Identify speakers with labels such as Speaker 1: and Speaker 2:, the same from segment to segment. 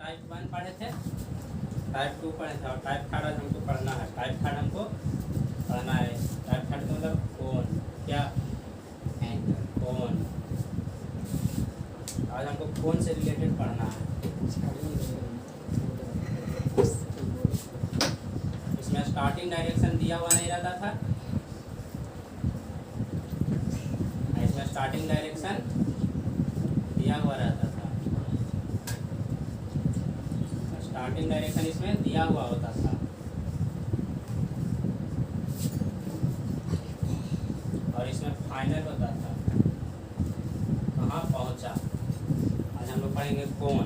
Speaker 1: Type 1 पढ़े थे, type 2 पढ़े थे और टाइप थर्ड आज हमको पढ़ना है। टाइप थर्ड हमको पढ़ना है। टाइप थर्ड का मतलब कोण, क्या कोण। आज हमको कोण से रिलेटेड पढ़ना है। इसमें स्टार्टिंग डायरेक्शन दिया हुआ नहीं रहता था, इसमें स्टार्टिंग डायरेक्शन दिया हुआ रहता था। स्टार्टिंग डायरेक्शन इसमें दिया हुआ होता था और इसमें फाइनल होता था कहाँ पहुँचा। आज हम लोग पढ़ेंगे कोण।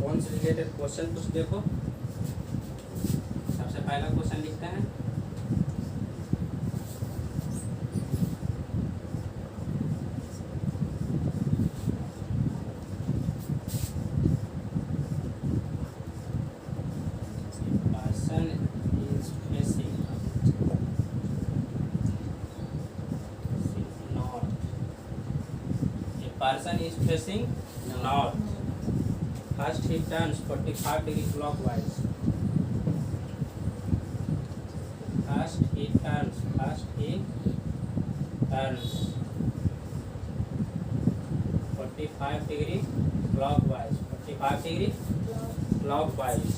Speaker 1: कोण से रिलेटेड क्वेश्चन कुछ देखो। सबसे पहला क्वेश्चन लिखते हैं, person is facing north. First he turns 45 degree clockwise. First he turns 45 degree clockwise. 45 degree clockwise.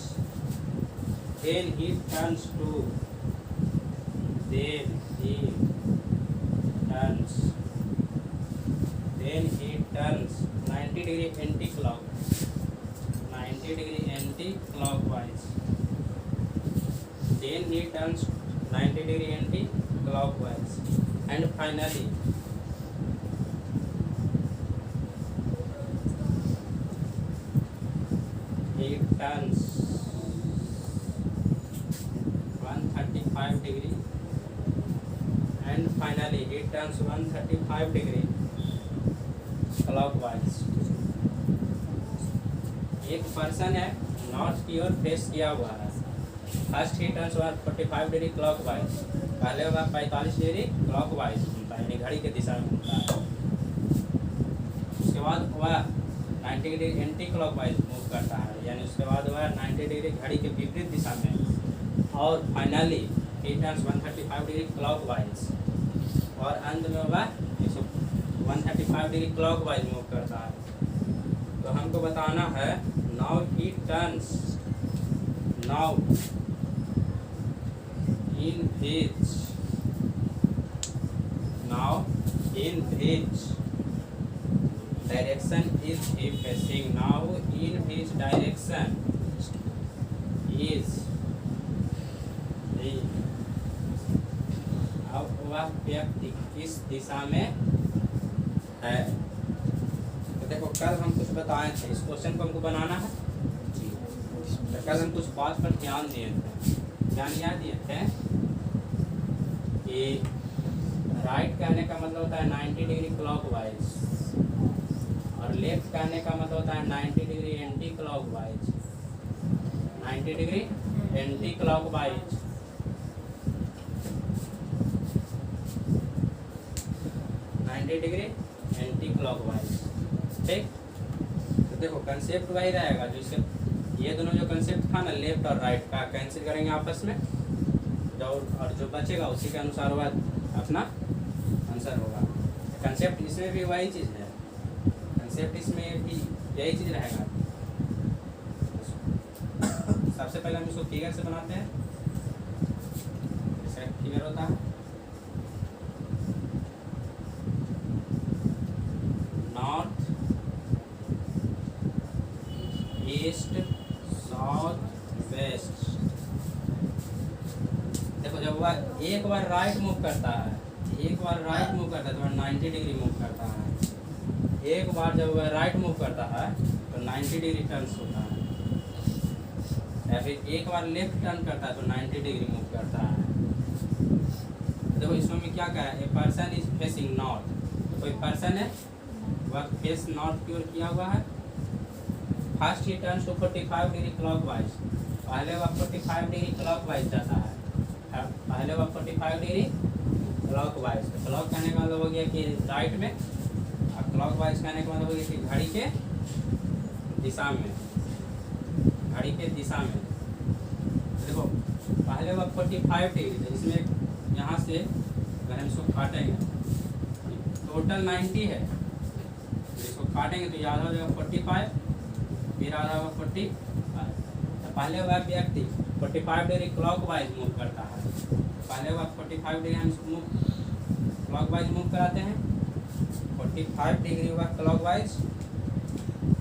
Speaker 1: Then he turns 90 degree anti-clockwise. Then he turns 90 degree anti-clockwise. And finally he turns 135 degree. And finally he turns 135 degree clockwise. एक person है north की ओर face किया हुआ है। First he turns 45 degree clockwise, पहले होगा 45 degree clockwise घूमता है, यानी घड़ी के दिशा में घूमता है। उसके बाद वह 90 डिग्री एंटी क्लॉकवाइज मूव करता है, यानी उसके बाद वह 90 डिग्री घड़ी के विपरीत दिशा में। और finally he turns 135 degree clockwise, और अंत में वह 135 डिग्री क्लॉकवाइज मूव करता है। तो हमको बताना है now he turns now in which direction is he facing. Now in which direction is he, अब वह व्यक्ति किस दिशा में है। तो देखो कल हम कुछ बताए थे, इस क्वेश्चन को हमको बनाना है। तो कल हम कुछ बात पर ध्यान दिए थे। ध्यान याद दिए थे कि राइट कहने का मतलब होता है 90 डिग्री क्लॉकवाइज, और लेफ्ट कहने का मतलब होता है 90 degree anti clockwise. 90 degree anti clockwise. 90 degree anti clockwise. ठीक, तो देखो कंसेप्ट वही रहेगा। जो इसके ये दोनों जो कंसेप्ट था ना, लेफ्ट और राइट का, कैंसिल करेंगे आपस में, और जो बचेगा उसी के अनुसार वह अपना आंसर होगा। कंसेप्ट इसमें भी वही चीज़ है, कंसेप्ट इसमें भी यही चीज़ रहेगा। सबसे पहले हम इसको फिगर से बनाते हैं। जैसे फिगर होता है नॉर्थ ईस्ट साउथ वेस्ट। देखो जब वह एक बार राइट मूव करता है, तो 90 डिग्री मूव करता है। एक बार जब वह राइट मूव करता है तो 90 डिग्री टर्न्स होता है, या फिर एक बार लेफ्ट टर्न करता है तो 90 डिग्री मूव करता है। देखो इसमें क्या कहा है, a person is facing north. तो कोई पर्सन है वह फेस नॉर्थ की ओर किया हुआ है। First he turns to 45 degree clockwise, पहले वह 45 डिग्री क्लॉकवाइज जाता है। पहले वह 45 डिग्री क्लॉकवाइज। तो क्लॉक कहने का मतलब हो गया कि राइट में, और क्लॉकवाइज कहने का मतलब हो गया कि घड़ी के दिशा में, घड़ी के दिशा में। देखो पहले वह 45 डिग्री था, इसमें यहाँ से अगर हम इसको काटेंगे टोटल 90 है, तो इसको काटेंगे तो याद हो जाएगा 45, फिर आ जाएगा 45। तो पहले वह व्यक्ति 45 डिग्री क्लॉकवाइज मूव करता है, पहले वह 45 डिग्री हम इसको मूव क्लॉकवाइज मूव कराते हैं, 45 डिग्री वह क्लॉकवाइज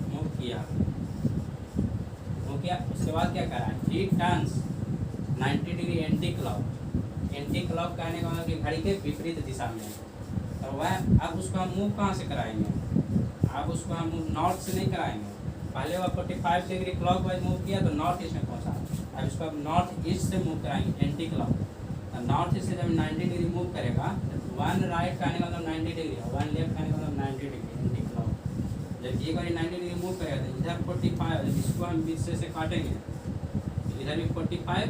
Speaker 1: मूव किया, उसके बाद क्या करा, ही turns 90 degree anti clock. Anti clock कहने का मतलब कि घड़ी के विपरीत दिशा में, तो वह अब उसको हम मूव कहाँ से कराएंगे, अब उसको हम मूव नॉर्थ से नहीं कराएंगे। पहले वह 45 डिग्री क्लॉकवाइज मूव किया तो नॉर्थ ईस्ट में पहुँचा, अब इसको अब नॉर्थ ईस्ट से मूव कराएंगे एंटी क्लॉक। तो नॉर्थ ईस्ट से जब 90 डिग्री मूव करेगा तो 1 राइट कहने का मतलब 90 डिग्री और 1 लेफ्ट कहने का मतलब 90 डिग्री एंटी क्लॉक। जब एक बार 90 डिग्री मूव करेगा तो इधर 45, जब इसको हम बीच से काटेंगे तो इधर भी 45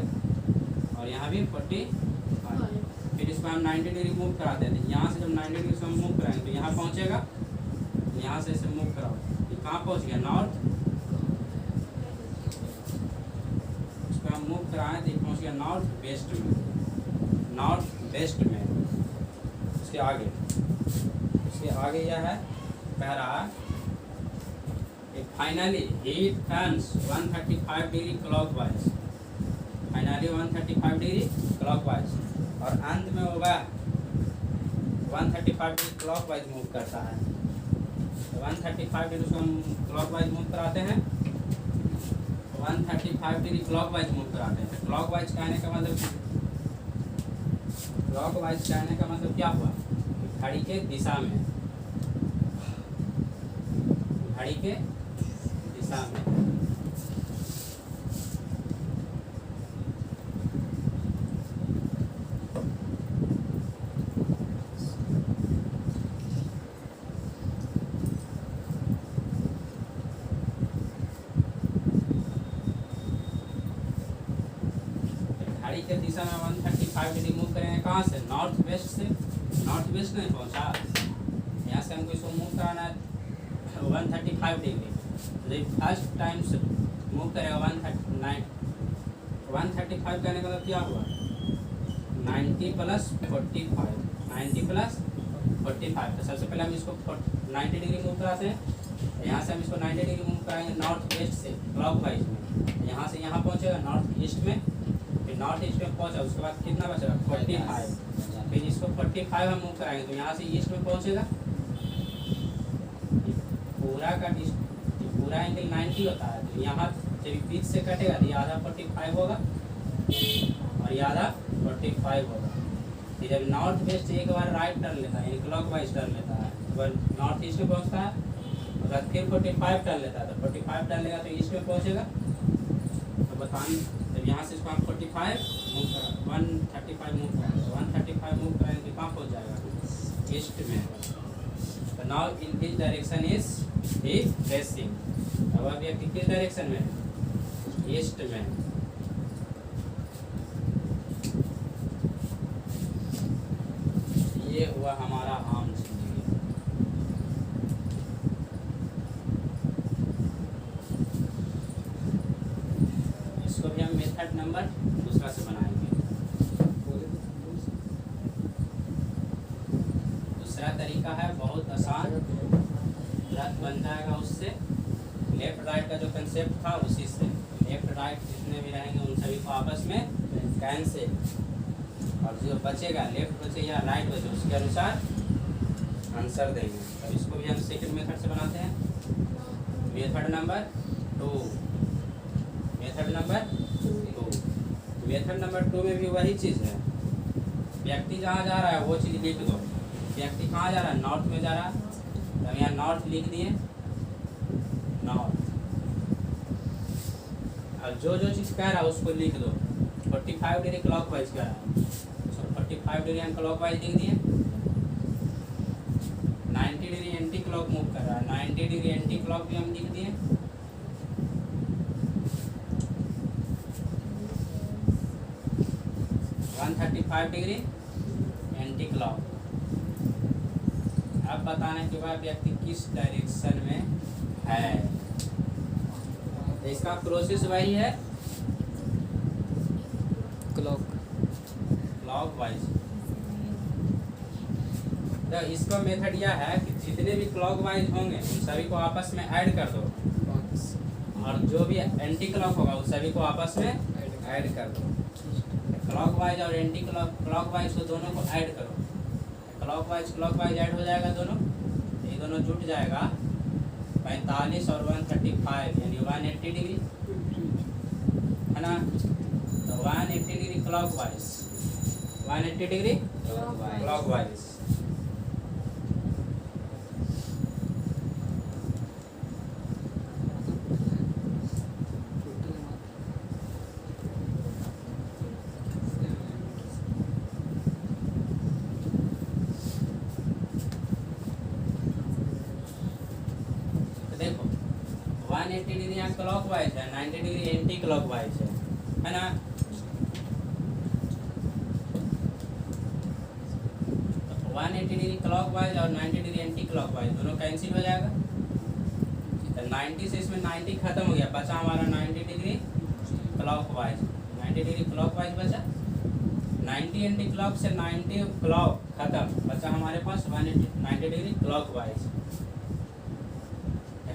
Speaker 1: और यहाँ भी 45, फिर इसको हम 90 डिग्री मूव कराते हैं, यहाँ से जब 90 डिग्री से हम मूव कराएंगे तो यहाँ पहुँचेगा, यहाँ से इसे मूव कराओ, ये कहाँ पहुँच गया, नॉर्थ। इसको हम मूव कराएं तो ये पहुँच गया नॉर्थ वेस्ट में, नॉर्थ वेस्ट में। उसके आगे यह है, कह रहा है finally he turns 135 degree clockwise, finally 135 degree clockwise, और अंत में होगा 135 डिग्री क्लॉकवाइज मूव करता है। तो 135 डिग्री को हम क्लॉकवाइज मूव कराते हैं, 135 डिग्री क्लॉकवाइज मूव कराते हैं। क्लॉकवाइज कहने का मतलब, क्लॉकवाइज कहने का मतलब क्या हुआ, घड़ी के दिशा में, घड़ी के दिशा में। घड़ी के दिशा में 135 डिग्री मूव करेंगे, कहाँ से, नॉर्थ वेस्ट से। नॉर्थ वेस्ट नहीं पहुँचा, यहाँ से हमको इसको मूव कराना है 135 डिग्री। फर्स्ट टाइम से मूव करेगा 135 करने का मतलब क्या हुआ, 90 + 45, 90 + 45। तो सबसे पहले हम इसको 90 डिग्री मूव कराते हैं, यहाँ से हम इसको 90 डिग्री मूव कराएंगे नॉर्थ वेस्ट से क्लॉकवाइज में, यहाँ से यहाँ पहुँचेगा नॉर्थ ईस्ट में, फिर नॉर्थ ईस्ट में पहुँचा, उसके बाद कितना बचेगा 45, फिर इसको 45 हम मूव कराएंगे तो यहाँ से ईस्ट में पहुँचेगा। पूरा का पूरा एंगल 90 होता है, तो यहाँ जब बीच से कटेगा तो ये आधा 45 होगा और ये आधा 45 होगा। फिर जब नॉर्थ वेस्ट एक बार राइट टर्न लेता है, यानी क्लॉकवाइज टर्न लेता है, तो वह नॉर्थ ईस्ट में पहुँचता है, और फिर 45 टर्न लेता है, तो 45 टर्न लेगा तो ईस्ट में पहुँचेगा। तो बताएं जब यहाँ से इसको हम 45 मूव करा 135 मूव कराएंगे, तो 135 मूव कराएंगे तो कहाँ पहुँच जाएगा, ईस्ट में। तो now in this direction is he facing, अब अभी किस डायरेक्शन में, ईस्ट में। ये हुआ हमारा आम जिंदगी। इसको भी हम मेथड नंबर दूसरा से बनाएंगे। दूसरा तरीका है बहुत आसान, तुरंत बन जाएगा उससे। लेफ्ट राइट का जो कंसेप्ट था उसी से, लेफ्ट राइट जितने भी रहेंगे उन सभी को आपस में कैंसिल, और जो बचेगा लेफ्ट बचे या राइट बचे उसके अनुसार आंसर देंगे। अब इसको भी हम सेकंड मेथड से बनाते हैं, method number 2। Method number 2, method number 2 में भी वही चीज़ है, व्यक्ति जहाँ जा रहा है वो चीज़ लिख दो। व्यक्ति कहाँ जा रहा है, नॉर्थ में जा रहा है, तो यहाँ नॉर्थ लिख दिए, नॉर्थ। अब जो जो चीज़ कह रहा है उसको लिख दो। 45 डिग्री क्लॉकवाइज कह रहा है, 45 डिग्री हम क्लॉकवाइज लिख दिए। 90 डिग्री एंटी क्लॉक मूव कर रहा है, 90 डिग्री एंटी क्लॉक भी हम लिख दिए। One 135 degree anti clock. अब बताने के बाद व्यक्ति किस डायरेक्शन में है, इसका प्रोसेस वही है क्लॉक वाइज। तो इसका मेथड यह है कि जितने भी क्लॉक वाइज होंगे उन सभी को आपस में ऐड कर दो, और जो भी एंटी क्लॉक होगा उस सभी को आपस में ऐड कर दो। क्लॉक वाइज और एंटी क्लॉक वाइज को दोनों को ऐड करो। क्लॉक वाइज ऐड हो जाएगा दोनों, ये दोनों जुट जाएगा 45 और 135 यानी 180 डिग्री है ना। तो 180 degree clock wise, 180 degree clock wise. देखो 180 डिग्री यहाँ क्लॉक वाइज है, 90 डिग्री एंटी क्लॉक वाइज है ना। तो 180 डिग्री क्लॉक वाइज और 90 डिग्री एंटी क्लॉक वाइज दोनों कैंसिल हो जाएगा। तो 90 से इसमें 90 खत्म हो गया, बचा हमारा 90 degree clock wise. 90 degree clock wise बचा, 90 एंटी क्लॉक से 90 क्लॉक खत्म, बचा हमारे पास 190 degree clock wise.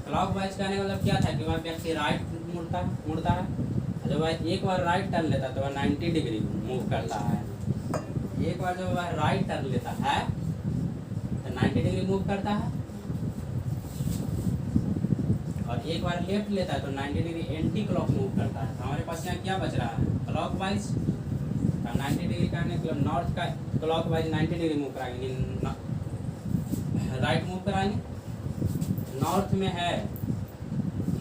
Speaker 1: Clock wise कहने का मतलब क्या था कि वह व्यक्ति राइट मुड़ता है, जब वह एक बार राइट टर्न लेता है तो वह 90 डिग्री मूव करता है। एक बार जब वह राइट टर्न लेता है तो 90 डिग्री मूव करता है, और एक बार लेफ्ट लेता है तो 90 डिग्री एंटी क्लॉक मूव करता है। तो हमारे पास यहाँ क्या बच रहा है, क्लॉक वाइज। 90 डिग्री करने के लिए नॉर्थ का क्लॉक वाइज 90 डिग्री मूव कराएंगे, राइट मूव कराएंगे, नॉर्थ में है।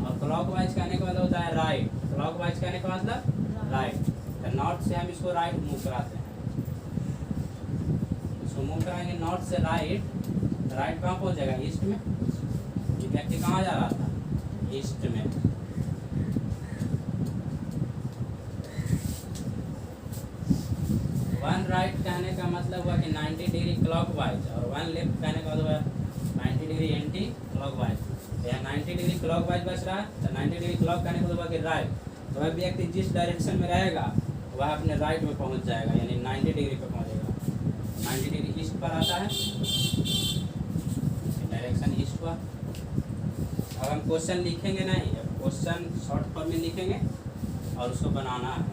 Speaker 1: और क्लॉक वाइज कहने का मतलब होता है राइट, क्लॉक वाइज कहने का मतलब राइट। तो नॉर्थ से हम इसको राइट मूव कराते हैं, इसको मूव कराएंगे नॉर्थ से राइट। राइट कहाँ पहुँच जाएगा, ईस्ट में। ये व्यक्ति कहाँ जा रहा था, ईस्ट में। वन राइट कहने का मतलब हुआ कि 90 डिग्री क्लॉक वाइज, और वन लेफ्ट कहने का मतलब है 90 डिग्री एंटी क्लॉक वाइज। यहाँ 90 डिग्री क्लॉक वाइज बच रहा है, तो 90 डिग्री क्लॉक करने को कि राइट। तो वह व्यक्ति जिस डायरेक्शन में रहेगा वह अपने राइट में पहुंच जाएगा, यानी 90 डिग्री पे पहुंचेगा। 90 डिग्री ईस्ट पर आता है, डायरेक्शन ईस्ट पर। अब हम क्वेश्चन लिखेंगे नहीं, क्वेश्चन शॉर्ट फॉर्म में लिखेंगे और उसको बनाना है।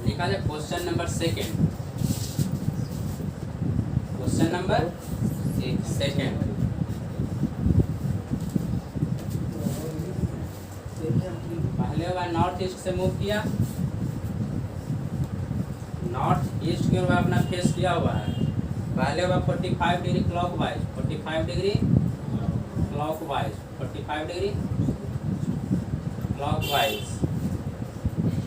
Speaker 1: लिखा जाए question number second, question number second. पहले वह नॉर्थ ईस्ट से मूव किया, नॉर्थ ईस्ट की ओर वह अपना फेस किया हुआ है। पहले वह 45 degree clock wise, 45 degree clock wise, 45 degree clock wise.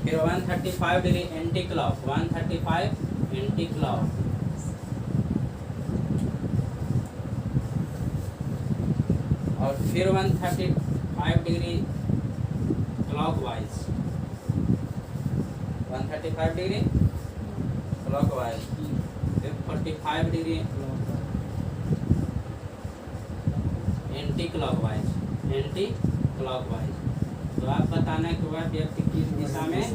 Speaker 1: फिर 135 degree anti clock, 135 anti clock. और फिर 135 degree clock wise, 135 degree clock wise. फिर 45 degree anti clock wise, anti clock wise. तो आप बताना कि वह व्यक्ति किस दिशा में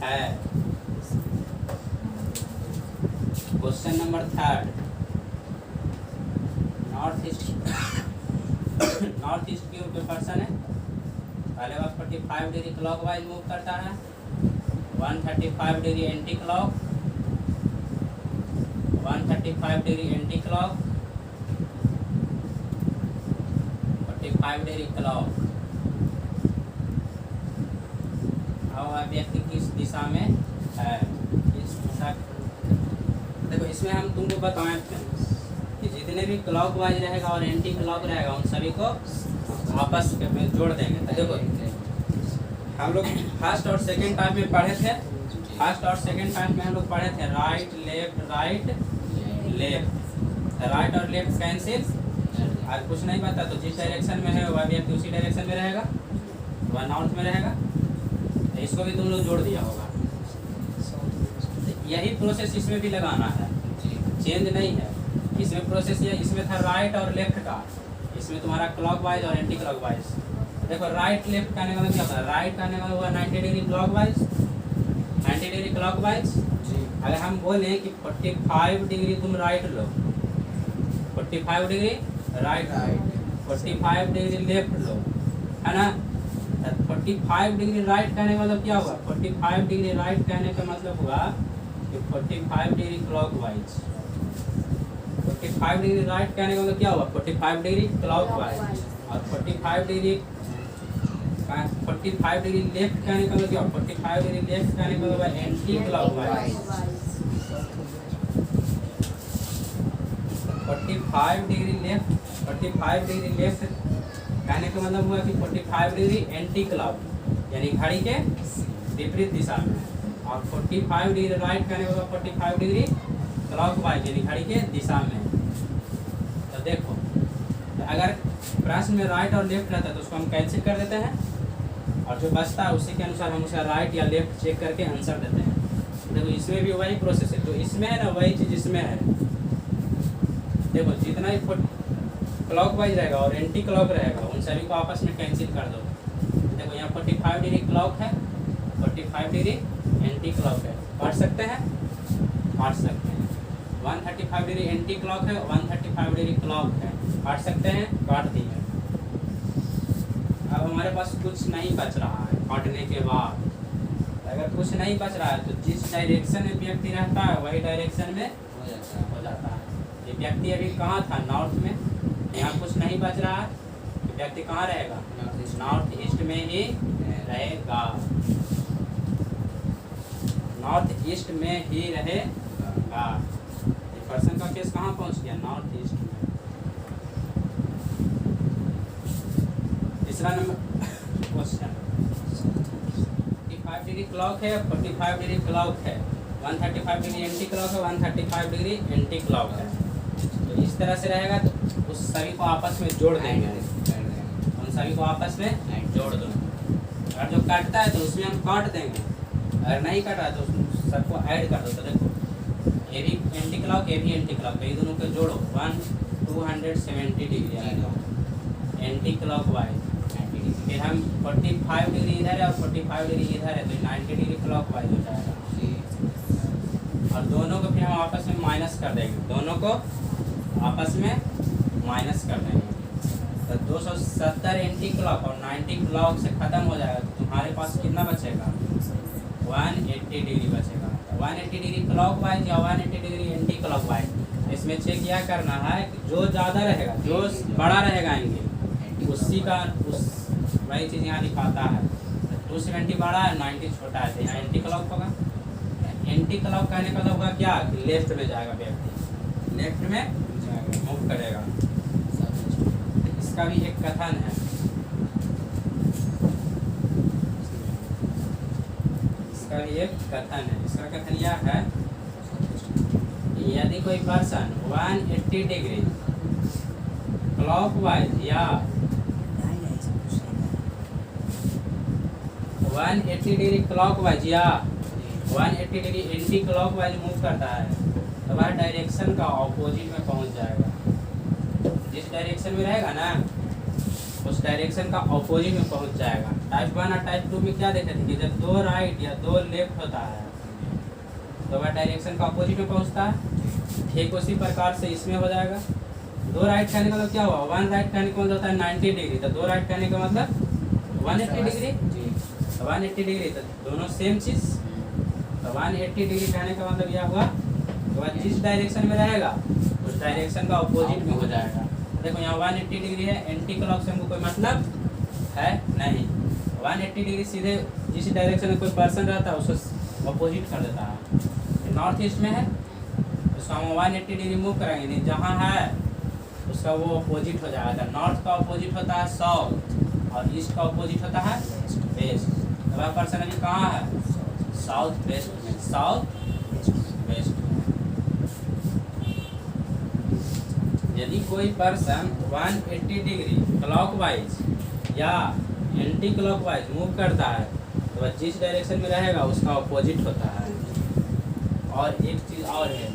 Speaker 1: है। Question number third, north east की ओर कोई पर्सन है। पहले वह 45 डिग्री क्लॉक वाइज मूव करता है, 135 degree anti clock, 135 degree anti clock, 45 degree clock. अब वह व्यक्ति किस दिशा में है, इस दिशा। देखो इसमें हम तुमको बताएं कि जितने भी क्लॉक वाइज रहेगा और एंटी क्लॉक रहेगा उन सभी को आपस में जोड़ देंगे। तो देखो हम लोग फर्स्ट और सेकंड टाइम में पढ़े थे, फर्स्ट और सेकंड टाइम में हम लोग पढ़े थे right left right left, right और लेफ्ट कैंसिल। आज कुछ नहीं पता तो जिस डायरेक्शन में है वह व्यक्ति उसी डायरेक्शन में रहेगा, वह नॉर्थ में रहेगा। तो इसको भी तुम लोग जोड़ दिया होगा। यही प्रोसेस इसमें भी लगाना है, चेंज नहीं है। इसमें प्रोसेस ये, इसमें था राइट और लेफ्ट का, इसमें तुम्हारा क्लॉक वाइज और एंटी क्लॉक वाइज। देखो राइट लेफ्ट कहने का मतलब क्या होता है, राइट कहने का हुआ 90 डिग्री क्लॉकवाइज, 90 डिग्री क्लॉकवाइज। अगर हम बोले कि 45 डिग्री तुम राइट लो, 45 डिग्री राइट, 45 डिग्री लेफ्ट लो, है ना। 45 डिग्री राइट कहने का मतलब क्या हुआ, 45 डिग्री राइट कहने का मतलब हुआ कि 45 डिग्री क्लॉकवाइज, 45 डिग्री राइट कहने का मतलब क्या हुआ, 45 डिग्री क्लॉकवाइज। और 45 डिग्री लेफ्ट कहने का मतलब क्या, 45 डिग्री लेफ्ट कहने का मतलब anti clockwise. 45 degree left, 45 degree left कहने का मतलब हुआ कि 45 डिग्री एंटी क्लॉक, यानी घड़ी के विपरीत दिशा में। और 45 डिग्री राइट कहने का मतलब 45 डिग्री क्लॉकवाइज, यानी घड़ी के दिशा में। तो देखो, तो अगर प्रश्न में राइट और लेफ्ट रहता है तो उसको हम कैंसिल कर देते हैं, और जो बचता है उसी के अनुसार हम उसका राइट या लेफ्ट चेक करके आंसर देते हैं। देखो इसमें भी वही प्रोसेस है, तो इसमें है ना वही चीज़ इसमें है। देखो जितना ही क्लॉकवाइज रहेगा और एंटी क्लॉक रहेगा उन सभी को आपस में कैंसिल कर दो। देखो यहाँ 45 डिग्री क्लॉक है, 45 डिग्री एंटी क्लॉक है, काट सकते हैं, काट सकते हैं। 135 डिग्री एंटी क्लॉक है, 135 डिग्री क्लॉक है, काट सकते हैं, काट दिए। अब हमारे पास कुछ नहीं बच रहा है काटने के बाद। अगर कुछ नहीं बच रहा है तो जिस डायरेक्शन में व्यक्ति रहता है वही डायरेक्शन में हो जाता है। ये व्यक्ति अभी कहाँ था, नॉर्थ में, यहाँ कुछ नहीं बच रहा है तो व्यक्ति कहाँ रहेगा, नॉर्थ ईस्ट में ही रहेगा, नॉर्थ ईस्ट में ही रहेगा। ये पर्सन का केस कहाँ पहुँच गया, नॉर्थ ईस्ट में। तीसरा नंबर क्वेश्चन, 45 डिग्री क्लॉक है, 45 डिग्री क्लॉक है, 135 डिग्री एंटी क्लॉक है, 135 डिग्री एंटी क्लॉक है। तो इस तरह से रहेगा तो उस सभी को आपस में जोड़ देंगे, उन सभी को आपस में जोड़ दो। अगर जो काटता है तो उसमें हम काट देंगे, अगर नहीं काट रहा तो उसमें सबको ऐड कर दो। तो देखो ये भी एंटी क्लॉक, ये भी एंटी क्लॉक, ये दोनों को जोड़ो, 270 डिग्री आएगा एंटी क्लॉक वाइज। फिर हम 45 डिग्री इधर है और 45 डिग्री इधर है, तो 90 डिग्री क्लॉक वाइज हो जाएगा। और दोनों को फिर हम आपस में माइनस कर देंगे, दोनों को आपस में माइनस कर देंगे। तो 270 एंटी क्लॉक और 90 क्लॉक से ख़त्म हो जाएगा, तो तुम्हारे पास कितना बचेगा, 180 डिग्री बचेगा। 180 डिग्री क्लॉक वाइज या 180 डिग्री एंटी क्लॉक वाइज, इसमें चेक क्या करना है कि जो ज़्यादा रहेगा, जो बड़ा रहेगा एंगल, उसी का उस वही चीज़ यहाँ दिखाता है। 270 बड़ा है, 90 छोटा है, तो यहाँ एंटी क्लॉक होगा। एंटी क्लॉक कहने का होगा क्या, लेफ्ट में जाएगा व्यक्ति, लेफ्ट में मूव करेगा। इसका भी एक कथन है, इसका भी एक कथन है। इसका कथन यह है, यदि कोई पर्सन 180 डिग्री क्लॉकवाइज या 180 डिग्री क्लॉकवाइज या 180 डिग्री एंटी क्लॉकवाइज मूव करता है तो वह डायरेक्शन का ऑपोजिट में पहुंच जाएगा। जिस डायरेक्शन में रहेगा ना उस डायरेक्शन का ऑपोजिट में पहुंच जाएगा। टाइप 1 और टाइप 2 में क्या देखे थे कि जब 2 राइट या 2 लेफ्ट होता है तो वह डायरेक्शन का ऑपोजिट में पहुंचता है। ठीक उसी प्रकार से इसमें हो जाएगा। 2 राइट कहने का मतलब क्या हुआ, 1 राइट कहने का मतलब होता है 90 डिग्री, तो 2 राइट कहने का मतलब 180 डिग्री, 180 डिग्री, तो दोनों सेम चीज़। तो 180 डिग्री कहने का मतलब यह हुआ तो वह जिस डायरेक्शन में रहेगा उस डायरेक्शन का ऑपोजिट में हो जाएगा। देखो यहाँ 180 डिग्री है, एंटी क्लॉक से हमको कोई मतलब है नहीं। 180 डिग्री सीधे जिस डायरेक्शन में कोई पर्सन रहता है उसको ऑपोजिट कर देता है। नॉर्थ ईस्ट में है उसको हम 180 डिग्री मूव कराएंगे, नहीं जहाँ है उसका वो ऑपोजिट हो जाएगा। नॉर्थ का ऑपोजिट होता है साउथ और ईस्ट का ऑपोजिट होता है वेस्ट। तो वह पर्सन अभी कहाँ है, साउथ वेस्ट में, साउथ वेस्ट में। यदि कोई पर्सन 180 डिग्री क्लॉकवाइज या एंटी क्लॉकवाइज मूव करता है तो वह जिस डायरेक्शन में रहेगा उसका ऑपोजिट होता है। और एक चीज़ और है,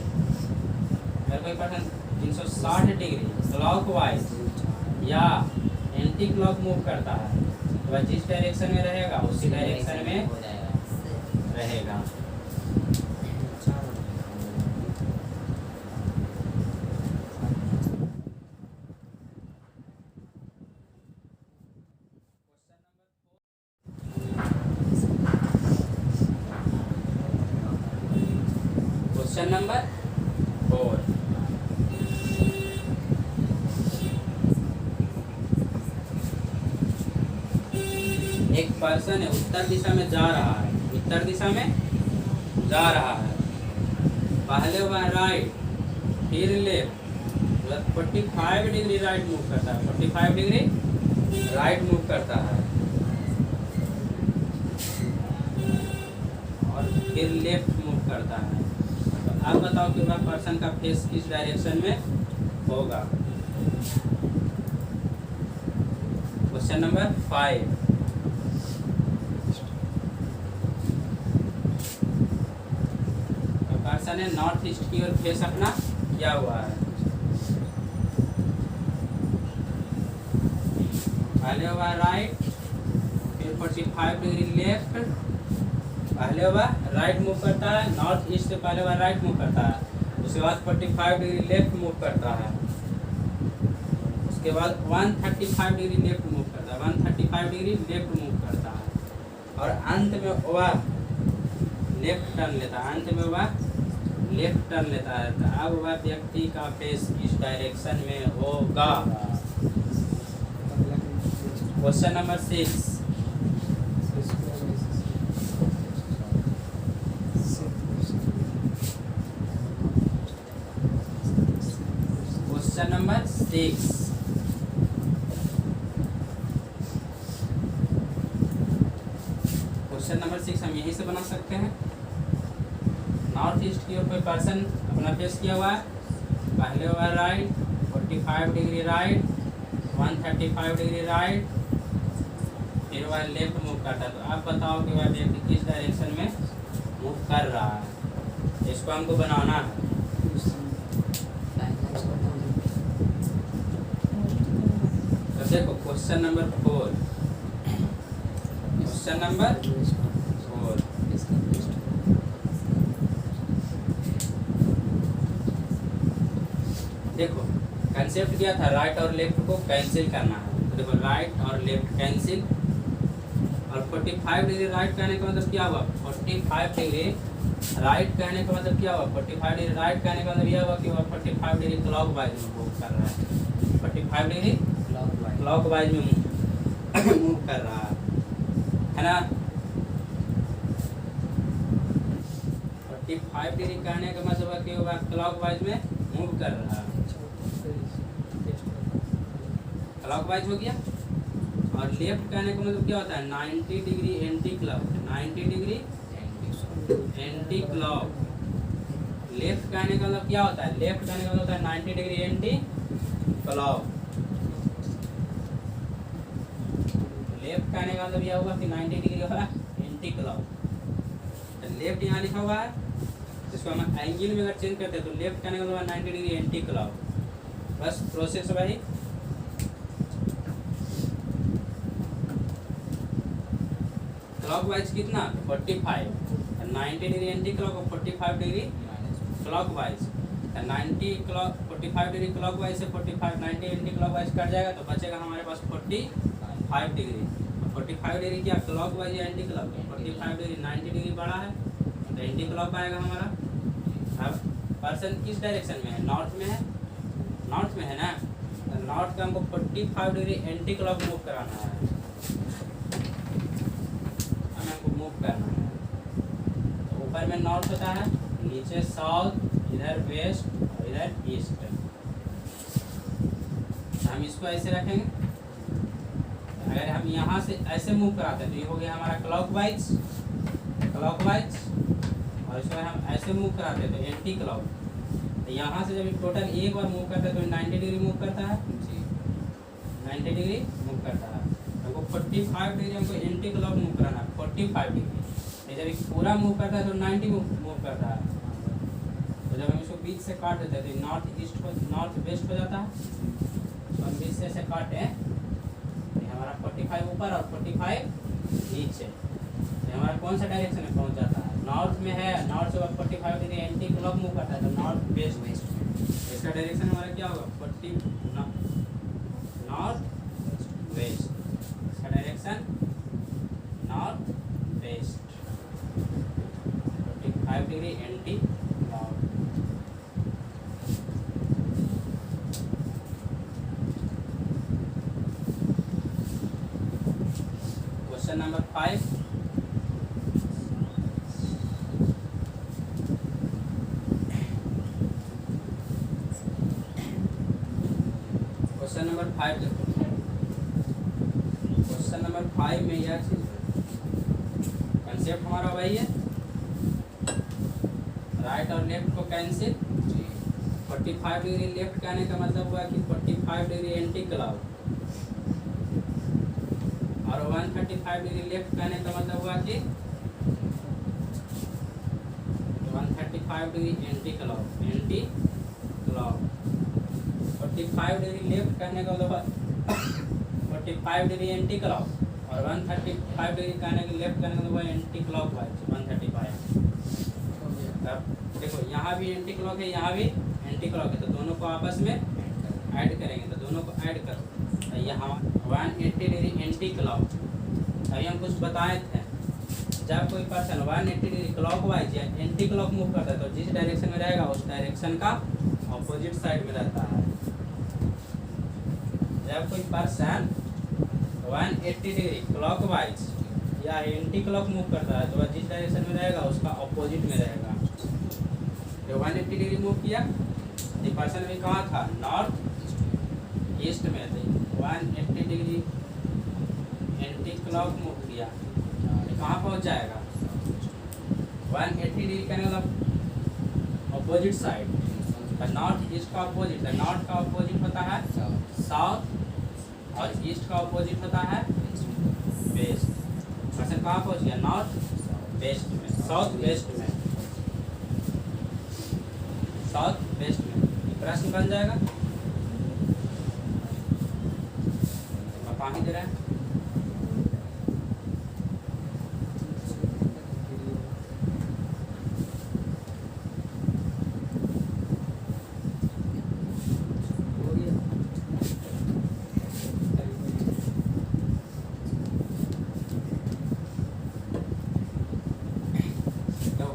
Speaker 1: अगर कोई पर्सन 360 डिग्री क्लॉकवाइज या एंटी क्लॉक मूव करता है वह जिस डायरेक्शन में रहेगा उसी डायरेक्शन में
Speaker 2: हो जाएगा।
Speaker 1: रहेगा। क्वेश्चन नंबर 4, एक पर्सन है उत्तर दिशा में जा रहा है, उत्तर दिशा में जा रहा है, पहले वह राइट फिर लेफ्ट, 45 डिग्री राइट मूव करता है, 45 डिग्री राइट मूव करता है और फिर लेफ्ट मूव करता है। तो आप बताओ कि वह पर्सन का फेस किस डायरेक्शन में होगा। क्वेश्चन नंबर 5, पर्सन है नॉर्थ ईस्ट की ओर फेस अपना किया हुआ है, पहले हुआ राइट फिर 45 डिग्री लेफ्ट, पहले वह राइट मूव करता है, नॉर्थ ईस्ट से पहले वह राइट मूव करता है, उसके बाद 45 डिग्री लेफ्ट मूव करता है, उसके बाद 135 डिग्री लेफ्ट मूव करता है, 135 डिग्री लेफ्ट मूव करता है और अंत में वह लेफ्ट टर्न लेता है, अंत में वह लेफ्ट टर्न लेता है। तो अब वह व्यक्ति का फेस किस डायरेक्शन में होगा। Question number 6, question number 6, question number 6 हम यहीं से बना सकते हैं। नॉर्थ ईस्ट की ओर कोई पर्सन अपना फेस किया हुआ है, पहले हुआ right 45 degree right, 135 degree right, फिर वह लेफ्ट मूव करता है। तो आप बताओ कि वह व्यक्ति किस डायरेक्शन में मूव कर रहा है, इसको हमको बनाना है। तो देखो क्वेश्चन नंबर 4, क्वेश्चन नंबर 4, देखो कंसेप्ट क्या था, राइट और लेफ्ट को कैंसिल करना है। तो देखो राइट और लेफ्ट कैंसिल, और 45 डिग्री राइट कहने का मतलब क्या हुआ, 45 डिग्री राइट कहने का मतलब क्या हुआ, 45 डिग्री राइट कहने का मतलब यह हुआ कि वह 45 डिग्री क्लॉकवाइज में मूव कर रहा है, 45 डिग्री क्लॉकवाइज में मूव कर रहा है ना। 45 डिग्री कहने का मतलब है कि वह क्लॉकवाइज में मूव कर रहा है, क्लॉकवाइज हो गया। और लेफ्ट कहने का मतलब क्या होता है, 90 degree anti clock, 90 degree anti clock. Left कहने का मतलब क्या होता है, लेफ्ट कहने का मतलब होता है 90 डिग्री एंटी क्लॉक। लेफ्ट कहने का मतलब यह हुआ कि 90 डिग्री होगा एंटी क्लॉक। लेफ्ट यहाँ लिखा हुआ है, इसको हम एंगल में अगर चेंज करते हैं तो लेफ्ट कहने का मतलब 90 डिग्री एंटी क्लॉक। बस प्रोसेस वही। क्लॉकवाइज कितना 45, 90 डिग्री एंटी क्लॉक और 45 degree clockwise. 90 clock 45 degree clockwise से 45 90 एंटी क्लॉकवाइज कट जाएगा तो बचेगा हमारे पास 45 डिग्री। 45 डिग्री क्या क्लॉकवाइज या एंटी क्लॉक, 45 डिग्री 90 डिग्री बड़ा है तो एंटी क्लॉक आएगा हमारा। अब पर्सन किस डायरेक्शन में है, नॉर्थ में है, नॉर्थ में है ना, तो नॉर्थ का हमको 45 डिग्री एंटी क्लॉक मूव कराना है, हमको मूव करना है। तो ऊपर में नॉर्थ होता है, नीचे साउथ, इधर वेस्ट और इधर ईस्ट। हम इसको ऐसे रखेंगे, अगर हम यहाँ से ऐसे मूव कराते हैं तो ये हो गया हमारा क्लॉकवाइज, क्लॉकवाइज, और इसको हम ऐसे मूव कराते हैं तो एंटी क्लॉक। तो यहाँ से जब टोटल एक बार मूव करता है तो 90 डिग्री मूव करता है, 90 डिग्री मूव करता है। हमको 45 डिग्री हमको एंटी क्लॉक मूव कराना है, 45 डिग्री। जब एक पूरा मूव करता है तो 90 मूव करता है। तो जब हम इसको बीच से काट देते हैं तो नॉर्थ ईस्ट को नॉर्थ वेस्ट हो जाता है। तो हम बीच से ऐसे काटे, ये हमारा हमारा 45 ऊपर और 45 नीचे। तो हमारा कौन सा डायरेक्शन में पहुंच जाता है, नॉर्थ में है, नॉर्थ से 45 डिग्री एंटी क्लॉक मूव करता है, तो नॉर्थ वेस्ट। इसका डायरेक्शन हमारा क्या होगा, 40 नॉर्थ वेस्ट। इसका direction north west, 45 degree anti clock. Question number 5, question number 5 देखो। क्वेश्चन नंबर 5 में यह चीज कंसेप्ट हमारा वही है, राइट और लेफ्ट को कैंसिल। 45 डिग्री लेफ्ट कहने का मतलब हुआ कि 45 डिग्री एंटी क्लॉक, और 135 डिग्री लेफ्ट कहने का मतलब हुआ कि 135 degree anti clock, anti clock. 45 degree left कहने का मतलब 45 डिग्री एंटी क्लॉक, और 135 डिग्री कहने के लेफ्ट कहने का मतलब एंटी क्लॉक वाइज 135। तब देखो यहाँ भी एंटी क्लॉक है, यहाँ भी एंटी क्लॉक है, तो दोनों को आपस में ऐड करेंगे, तो दोनों को ऐड करो। तो यहाँ 180 डिग्री एंटी क्लॉक, अभी हम कुछ बताए थे, जब कोई पर्सन 180 डिग्री क्लॉक वाइज या एंटी क्लॉक मूव करता है तो जिस डायरेक्शन में रहेगा उस डायरेक्शन का ऑपोजिट साइड में रहता है। जब कोई पर्सन 180 डिग्री क्लॉक वाइज या एंटी क्लॉक मूव करता है तो जिस डायरेक्शन में रहेगा उसका ऑपोजिट में रहेगा। जो 180 डिग्री मूव किया, ये पर्सन भी कहाँ था, नॉर्थ ईस्ट में थे। 180 डिग्री एंटी क्लॉक मूव किया, ये कहाँ पहुँच जाएगा, 180 डिग्री का मतलब ऑपोजिट साइड, नॉर्थ ईस्ट का ऑपोजिट है। नॉर्थ का ऑपोजिट होता है साउथ, और ईस्ट का ऑपोजिट होता है वेस्ट। पर्सन कहाँ पहुँच गया, नॉर्थ वेस्ट में, साउथ वेस्ट में, साउथ वेस्ट में। प्रश्न बन जाएगा, कहाँ दे रहा है,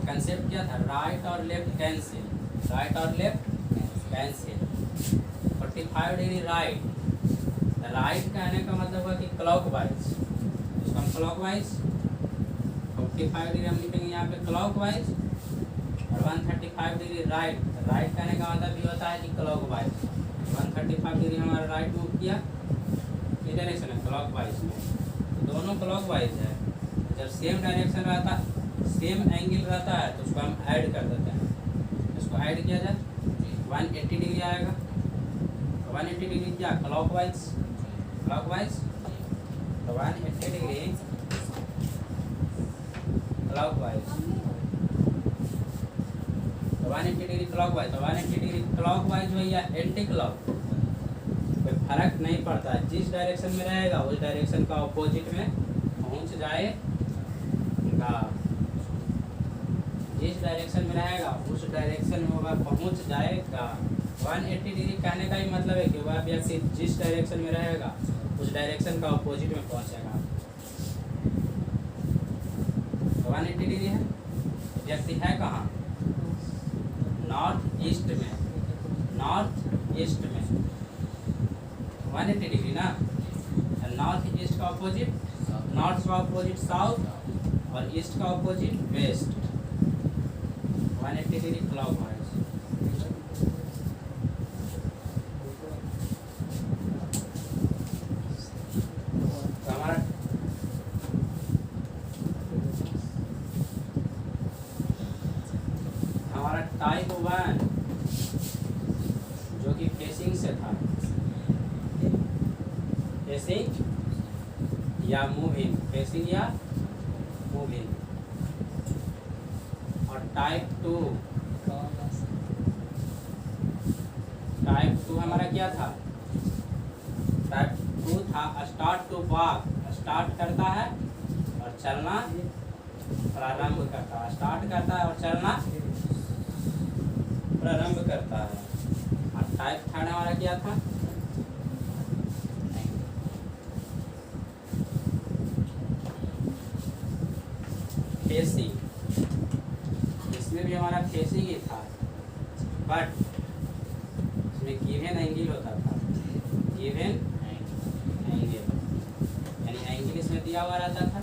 Speaker 1: कंसेप्ट क्या था, राइट और लेफ्ट कैंसिल, राइट और left cancel. 45 degree right, right कहने का मतलब हुआ कि क्लॉक वाइज, इसको हम क्लॉक वाइज 45 डिग्री हम लिखेंगे यहाँ पे क्लॉक वाइज, और 135 डिग्री राइट, राइट कहने का मतलब भी होता है कि क्लॉक वाइज। 135 डिग्री हमारा राइट मूव किया, ये डायरेक्शन है क्लॉक वाइज में, तो दोनों क्लॉक वाइज है। जब सेम डायरेक्शन रहता है, सेम एंगल रहता है, तो उसको हम ऐड कर देते हैं। इसको ऐड किया जाए 180 डिग्री आएगा, 180 डिग्री क्या, क्लॉक वाइज, क्लॉक वाइज, तो 180 डिग्री क्लॉक वाइज, तो 180 डिग्री क्लॉक वाइज, तो 180 डिग्री क्लॉक वाइज हो या एंटी क्लॉक, कोई फर्क नहीं पड़ता है, जिस डायरेक्शन में रहेगा उस डायरेक्शन का ऑपोजिट में पहुंच जाएगा। जिस डायरेक्शन में रहेगा उस डायरेक्शन में वह पहुंच जाएगा। 180 डिग्री कहने का ही मतलब है कि वह व्यक्ति जिस डायरेक्शन में रहेगा उस डायरेक्शन का ऑपोजिट में पहुंचेगा। 180 डिग्री है, व्यक्ति है कहाँ, नॉर्थ ईस्ट में, नॉर्थ ईस्ट में 180 डिग्री ना, नॉर्थ ईस्ट का ऑपोजिट, नॉर्थ का ऑपोजिट साउथ, और ईस्ट का opposite west. 180 degree clockwise. तो हमारा टाइप 1 जो कि फेसिंग से था, फेसिंग या मूविंग, फेसिंग या मूविंग, और टाइप 2, टाइप 2 हमारा क्या था, टाइप टू था स्टार्ट टू वॉक, स्टार्ट करता है और चलना प्रारंभ करता है, स्टार्ट करता है और चलना प्रारंभ करता है। और टाइप थर्ड हमारा क्या था? फेसिंग, इसमें भी हमारा फेसिंग ही था, बट इसमें गिवन एंगल होता था, गिवन एंगल यानी एंगल इसमें दिया हुआ रहता था।